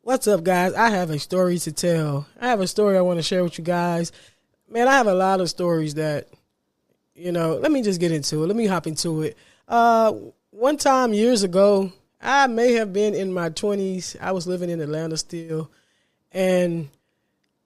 What's up, guys? I have a story to tell. I have a story I want to share with you guys. Man, I have a lot of stories that, let me just get into it. Let me hop into it. One time years ago, I may have been in my 20s. I was living in Atlanta still. And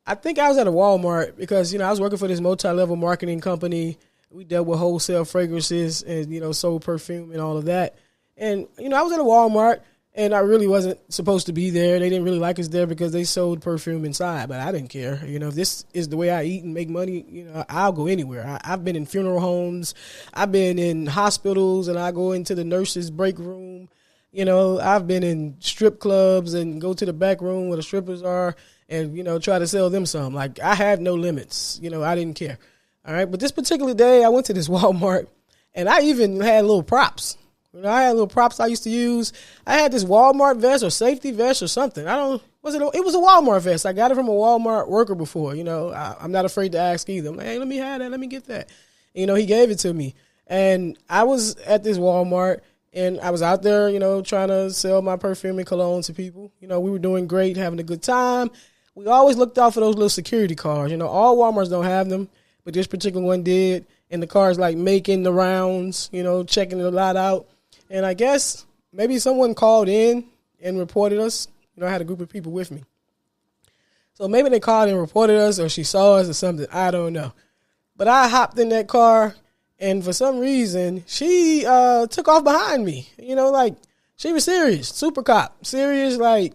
I think I was at a Walmart because, I was working for this multi-level marketing company. We dealt with wholesale fragrances and, sold perfume and all of that. And, I was at a Walmart. And I really wasn't supposed to be there. They didn't really like us there because they sold perfume inside, but I didn't care. If this is the way I eat and make money, I'll go anywhere. I've been in funeral homes. I've been in hospitals, and I go into the nurse's break room. I've been in strip clubs and go to the back room where the strippers are and, try to sell them some. Like, I had no limits. I didn't care. All right. But this particular day, I went to this Walmart, and I even had little props. I had little props I used to use. I had this Walmart vest or safety vest or something. It was a Walmart vest. I got it from a Walmart worker before. I'm not afraid to ask either. I'm like, hey, let me have that. Let me get that. He gave it to me. And I was at this Walmart, and I was out there, trying to sell my perfume and cologne to people. We were doing great, having a good time. We always looked out for those little security cars. All Walmarts don't have them, but this particular one did. And the car's like making the rounds, checking the lot out. And I guess maybe someone called in and reported us. I had a group of people with me. So maybe they called and reported us, or she saw us or something. I don't know. But I hopped in that car, and for some reason, she took off behind me. She was serious, super cop, serious, where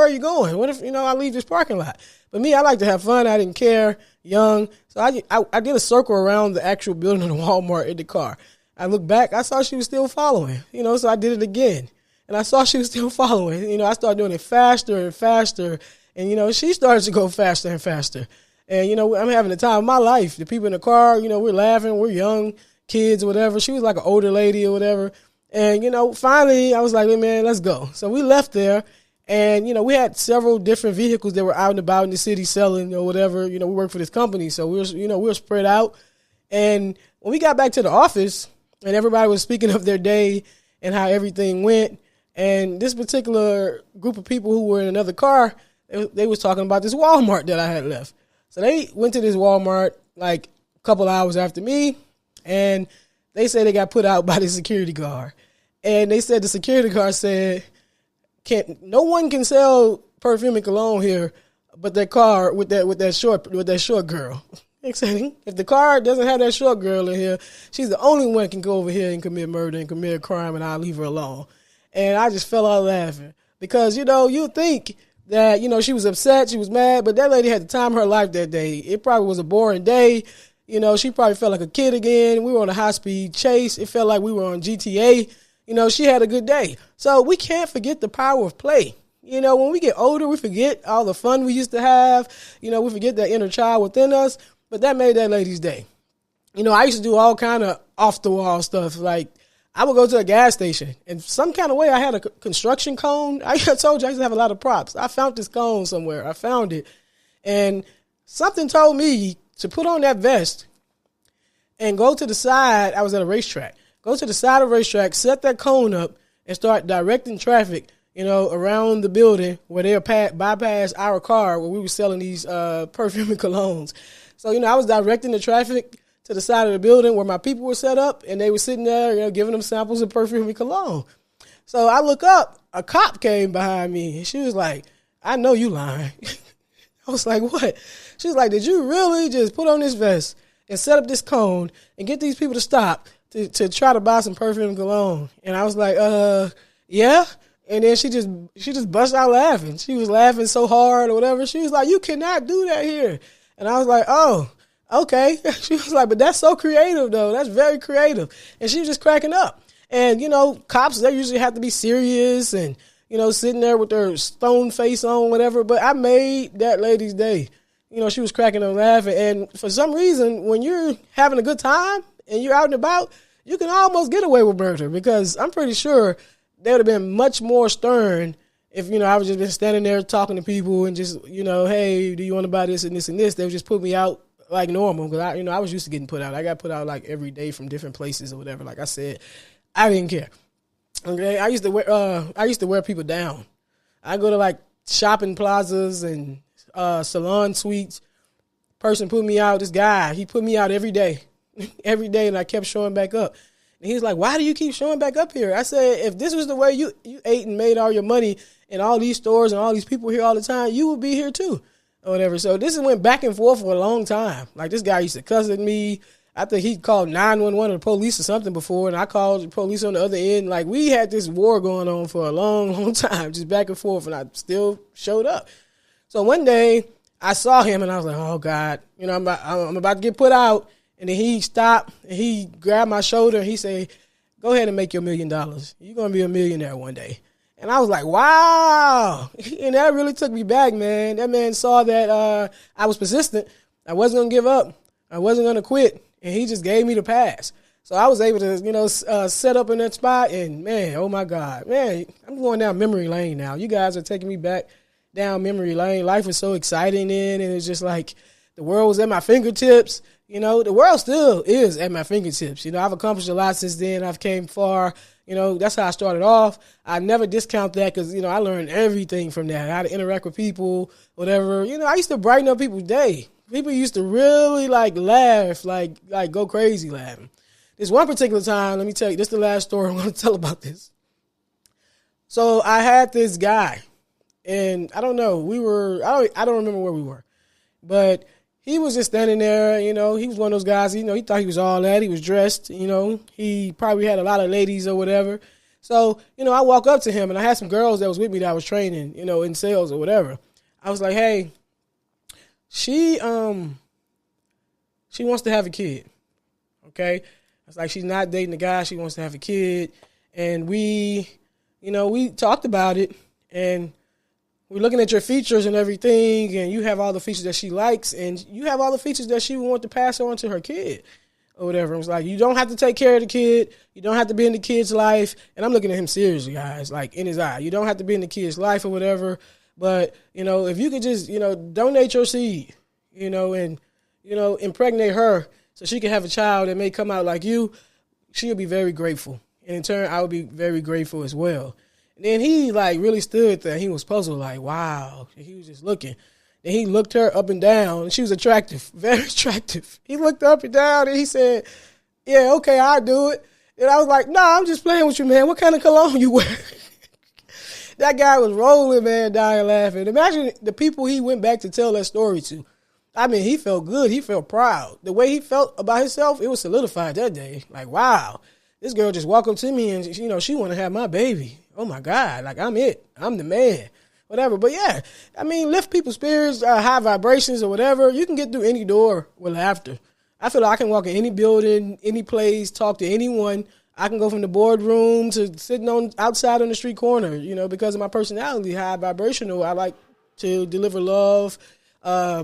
are you going? What if, I leave this parking lot? But me, I like to have fun. I didn't care, young. So I did a circle around the actual building of the Walmart in the car. I looked back, I saw she was still following, so I did it again. And I saw she was still following. I started doing it faster and faster. And, she started to go faster and faster. And, I'm having the time of my life. The people in the car, we're laughing. We're young kids or whatever. She was like an older lady or whatever. And, finally, I was like, hey, man, let's go. So we left there. And, we had several different vehicles that were out and about in the city selling or whatever. We work for this company. So we were spread out. And when we got back to the office, and everybody was speaking of their day and how everything went. And this particular group of people who were in another car, they was talking about this Walmart that I had left. So they went to this Walmart like a couple hours after me, and they said they got put out by the security guard. And they said the security guard said, no one can sell perfume and cologne here but that car with that short girl. If the car doesn't have that short girl in here, she's the only one that can go over here and commit murder and commit a crime, and I'll leave her alone. And I just fell out laughing because, you think that, she was upset, she was mad, but that lady had the time of her life that day. It probably was a boring day. She probably felt like a kid again. We were on a high-speed chase. It felt like we were on GTA. She had a good day. So we can't forget the power of play. When we get older, we forget all the fun we used to have. We forget that inner child within us. But that made that lady's day. I used to do all kind of off-the-wall stuff. Like, I would go to a gas station, and some kind of way I had a construction cone. I told you I used to have a lot of props. I found this cone somewhere. I found it. And something told me to put on that vest and go to the side. I was at a racetrack. Go to the side of the racetrack, set that cone up, and start directing traffic, around the building where they'll bypass our car where we were selling these perfume and colognes. So, I was directing the traffic to the side of the building where my people were set up, and they were sitting there, giving them samples of perfume and cologne. So I look up, a cop came behind me, and she was like, I know you lying. I was like, what? She was like, did you really just put on this vest and set up this cone and get these people to stop to try to buy some perfume and cologne? And I was like, yeah. And then she just bust out laughing. She was laughing so hard or whatever. She was like, you cannot do that here. And I was like, oh, okay. She was like, but that's so creative, though. That's very creative. And she was just cracking up. And, cops, they usually have to be serious and, sitting there with their stone face on, whatever. But I made that lady's day. She was cracking up laughing. And for some reason, when you're having a good time and you're out and about, you can almost get away with murder because I'm pretty sure they would have been much more stern if, I was just been standing there talking to people and just, hey, do you want to buy this and this and this? They would just put me out like normal because, I was used to getting put out. I got put out like every day from different places or whatever. Like I said, I didn't care. Okay, I used to wear people down. I go to like shopping plazas and salon suites. Person put me out. This guy, he put me out every day, and I kept showing back up. And he's like, "Why do you keep showing back up here?" I said, "If this was the way you ate and made all your money in all these stores and all these people here all the time, you would be here too, or whatever." So this went back and forth for a long time. Like, this guy used to cuss at me. I think he called 911 or the police or something before, and I called the police on the other end. Like, we had this war going on for a long, long time, just back and forth, and I still showed up. So one day, I saw him, and I was like, "Oh, God, you know, I'm about to get put out." And then he stopped, and he grabbed my shoulder, and he said, "Go ahead and make your $1 million. You're going to be a millionaire one day." And I was like, wow. And that really took me back, man. That man saw that I was persistent. I wasn't going to give up. I wasn't going to quit. And he just gave me the pass. So I was able to, set up in that spot. And, man, oh, my God. Man, I'm going down memory lane now. You guys are taking me back down memory lane. Life was so exciting then. And it's just like the world was at my fingertips. You know, the world still is at my fingertips. You know, I've accomplished a lot since then. I've came far. You know, that's how I started off. I never discount that because, I learned everything from that. How to interact with people, whatever. I used to brighten up people's day. People used to really, laugh, go crazy laughing. This one particular time, let me tell you, this is the last story I'm going to tell about this. So I had this guy, and I don't know, I don't remember where we were, but he was just standing there, he was one of those guys, he thought he was all that. He was dressed, he probably had a lot of ladies or whatever. So, I walk up to him, and I had some girls that was with me that I was training, in sales or whatever. I was like, "Hey, she wants to have a kid." Okay. I was like, she's not dating a guy. She wants to have a kid. And we talked about it, and we're looking at your features and everything, and you have all the features that she likes, and you have all the features that she would want to pass on to her kid or whatever. It was like, you don't have to take care of the kid. You don't have to be in the kid's life. And I'm looking at him seriously, guys, like in his eye. You don't have to be in the kid's life or whatever. But, if you could just, donate your seed, and, impregnate her so she can have a child that may come out like you, she'll be very grateful. And in turn, I would be very grateful as well. And then he really stood there. He was puzzled, like, wow. And he was just looking. And he looked her up and down, and she was attractive, very attractive. He looked up and down, and he said, "Yeah, okay, I'll do it." And I was like, "Nah, I'm just playing with you, man. What kind of cologne you wear?" That guy was rolling, man, dying laughing. Imagine the people he went back to tell that story to. I mean, he felt good. He felt proud. The way he felt about himself, it was solidified that day. Like, wow, this girl just walked up to me and, she want to have my baby. Oh, my God. Like, I'm it. I'm the man. Whatever. But, yeah, I mean, lift people's spirits, high vibrations or whatever. You can get through any door with laughter. I feel like I can walk in any building, any place, talk to anyone. I can go from the boardroom to sitting outside on the street corner, because of my personality, high vibrational. I like to deliver love,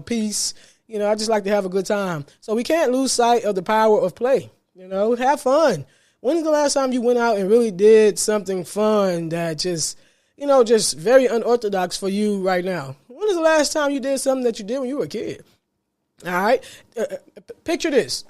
peace. I just like to have a good time. So we can't lose sight of the power of play. Have fun. When is the last time you went out and really did something fun that just very unorthodox for you right now? When is the last time you did something that you did when you were a kid? All right. Picture this.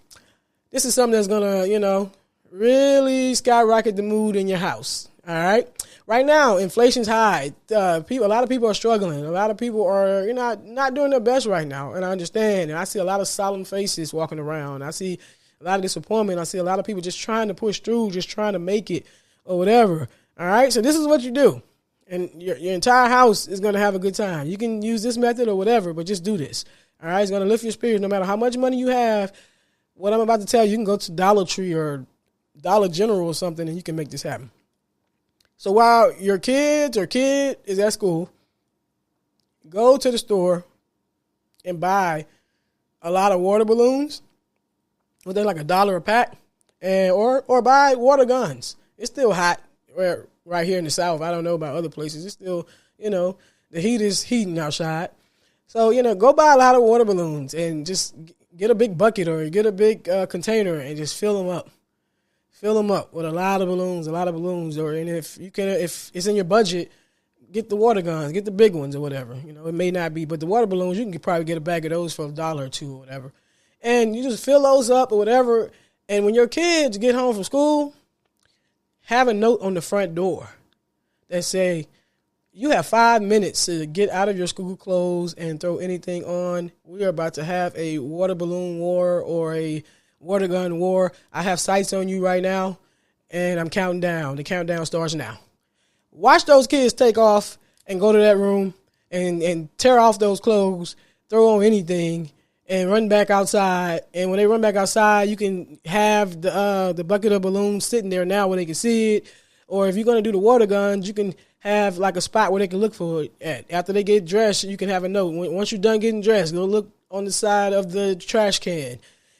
This is something that's going to, really skyrocket the mood in your house. All right. Right now, inflation's high. A lot of people are struggling. A lot of people are, not doing their best right now. And I understand. And I see a lot of solemn faces walking around. I see a lot of disappointment. I see a lot of people just trying to push through, just trying to make it or whatever. All right. So this is what you do. And your entire house is going to have a good time. You can use this method or whatever, but just do this. All right. It's going to lift your spirit no matter how much money you have. What I'm about to tell you, you can go to Dollar Tree or Dollar General or something, and you can make this happen. So while your kid is at school, go to the store and buy a lot of water balloons. Well, they're like $1 a pack, and or buy water guns. It's still hot right here in the South. I don't know about other places. It's still, the heat is heating outside. So, go buy a lot of water balloons and just get a big bucket or get a big container and just fill them up. Fill them up with a lot of balloons, and if it's in your budget, get the water guns, get the big ones or whatever. It may not be, but the water balloons, you can probably get a bag of those for $1 or $2 or whatever. And you just fill those up or whatever. And when your kids get home from school, have a note on the front door that say, You have 5 minutes to get out of your school clothes and throw anything on. We are about to have a water balloon war or a water gun war. I have sights on you right now, and I'm counting down. The countdown starts now. Watch those kids take off and go to that room and tear off those clothes, throw on anything, and run back outside. And when they run back outside, you can have the bucket of balloons sitting there now where they can see it. Or if you're going to do the water guns, you can have like a spot where they can look for it at. After they get dressed, you can have a note. Once you're done getting dressed, go look on the side of the trash can.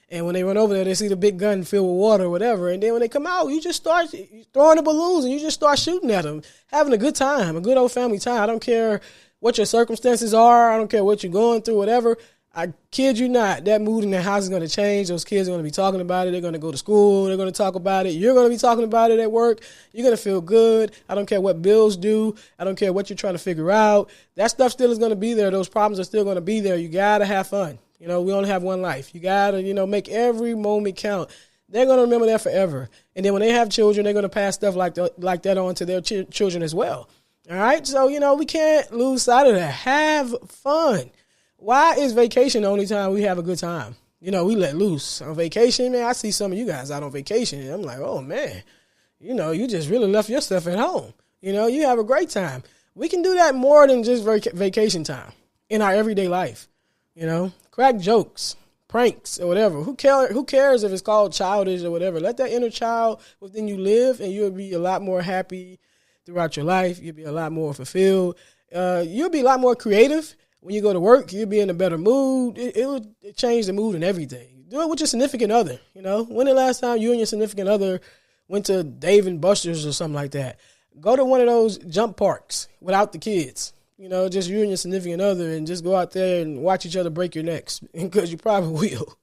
And when they run over there, they see the big gun filled with water or whatever. And then when they come out, you just start throwing the balloons and you just start shooting at them, having a good time, a good old family time. I don't care what your circumstances are. I don't care what you're going through, whatever. I kid you not, that mood in the house is going to change. Those kids are going to be talking about it. They're going to go to school. They're going to talk about it. You're going to be talking about it at work. You're going to feel good. I don't care what bills do. I don't care what you're trying to figure out. That stuff still is going to be there. Those problems are still going to be there. You got to have fun. We only have one life. You got to, make every moment count. They're going to remember that forever. And then when they have children, they're going to pass stuff like that on to their children as well. All right? So, we can't lose sight of that. Have fun. Why is vacation the only time we have a good time? We let loose. On vacation, man, I see some of you guys out on vacation, and I'm like, oh, man, you just really left your stuff at home. You have a great time. We can do that more than just vacation time in our everyday life. Crack jokes, pranks, or whatever. Who cares if it's called childish or whatever? Let that inner child within you live, and you'll be a lot more happy throughout your life. You'll be a lot more fulfilled. You'll be a lot more creative. When you go to work, you'll be in a better mood. It'll change the mood and everything. Do it with your significant other. When the last time you and your significant other went to Dave and Buster's or something like that? Go to one of those jump parks without the kids. Just you and your significant other, and just go out there and watch each other break your necks, because you probably will.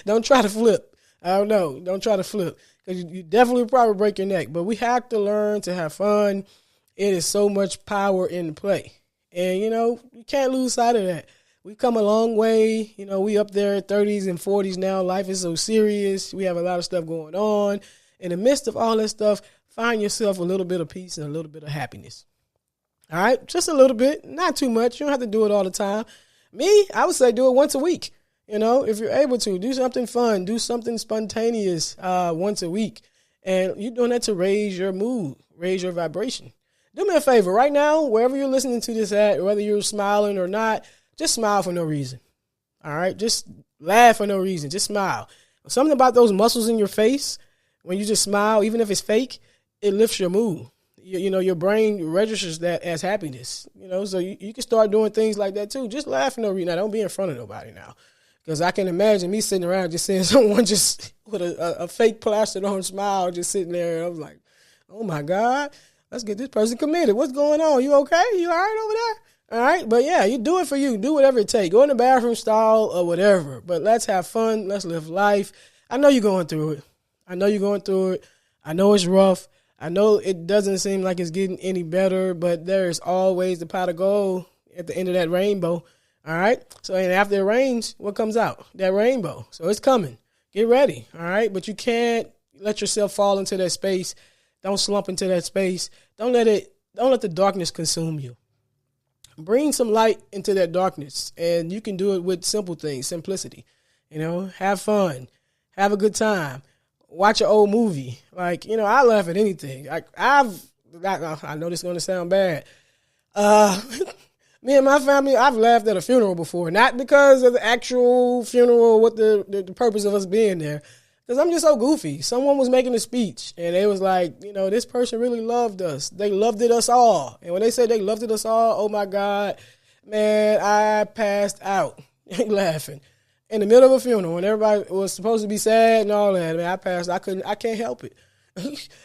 Don't try to flip. I don't know. Don't try to flip, because you definitely probably break your neck. But we have to learn to have fun. It is so much power in the play. And, you can't lose sight of that. We've come a long way. We up there at 30s and 40s now. Life is so serious. We have a lot of stuff going on. In the midst of all that stuff, find yourself a little bit of peace and a little bit of happiness. All right? Just a little bit. Not too much. You don't have to do it all the time. Me, I would say do it once a week. If you're able to, do something fun. Do something spontaneous once a week. And you're doing that to raise your mood, raise your vibration. Do me a favor right now, wherever you're listening to this at, whether you're smiling or not, just smile for no reason. All right? Just laugh for no reason. Just smile. Something about those muscles in your face, when you just smile, even if it's fake, it lifts your mood. Your brain registers that as happiness. So you can start doing things like that too. Just laugh for no reason. Now, don't be in front of nobody now. Because I can imagine me sitting around just seeing someone just with a fake plastered on smile just sitting there. And I was like, oh, my God. Let's get this person committed. What's going on? You okay? You all right over there? All right. But, yeah, you do it for you. Do whatever it takes. Go in the bathroom stall or whatever. But let's have fun. Let's live life. I know you're going through it. I know it's rough. I know it doesn't seem like it's getting any better, but there is always the pot of gold at the end of that rainbow. All right. So, and after it rains, what comes out? That rainbow. So it's coming. Get ready. All right. But you can't let yourself fall into that space. Don't slump into that space. Don't let the darkness consume you. Bring some light into that darkness, and you can do it with simple things, simplicity. Have fun, have a good time, watch an old movie. I laugh at anything. I know this is going to sound bad. Me and my family, I've laughed at a funeral before, not because of the actual funeral, what the purpose of us being there. Because I'm just so goofy. Someone was making a speech, and they was like, this person really loved us. They loved it us all. And when they said they loved it us all, oh, my God, man, I passed out laughing. In the middle of a funeral, when everybody was supposed to be sad and all that, man, I can't help it.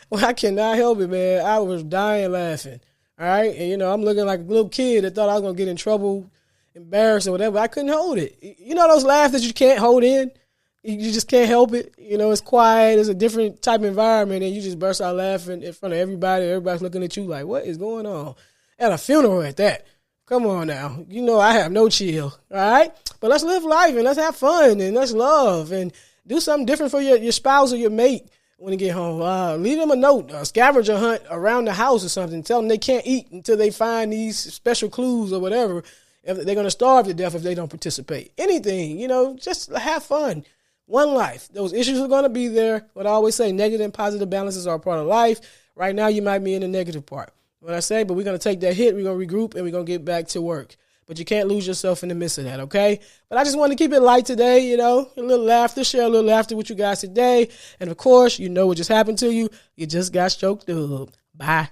Well, I cannot help it, man. I was dying laughing. All right? And, I'm looking like a little kid that thought I was going to get in trouble, embarrassed or whatever. I couldn't hold it. Those laughs that you can't hold in? You just can't help it. It's quiet. It's a different type of environment, and you just burst out laughing in front of everybody. Everybody's looking at you like, what is going on? At a funeral at that. Come on now. I have no chill. All right? But let's live life, and let's have fun, and let's love, and do something different for your spouse or your mate. when you get home. Leave them a note, a scavenger hunt around the house or something. Tell them they can't eat until they find these special clues or whatever. If they're going to starve to death if they don't participate. Anything, just have fun. One life. Those issues are going to be there. What I always say, negative and positive balances are a part of life. Right now, you might be in the negative part. What I say, but we're going to take that hit, we're going to regroup, and we're going to get back to work. But you can't lose yourself in the midst of that, okay? But I just want to keep it light today, a little laughter, share a little laughter with you guys today. And, of course, what just happened to you. You just got stroked up. Bye.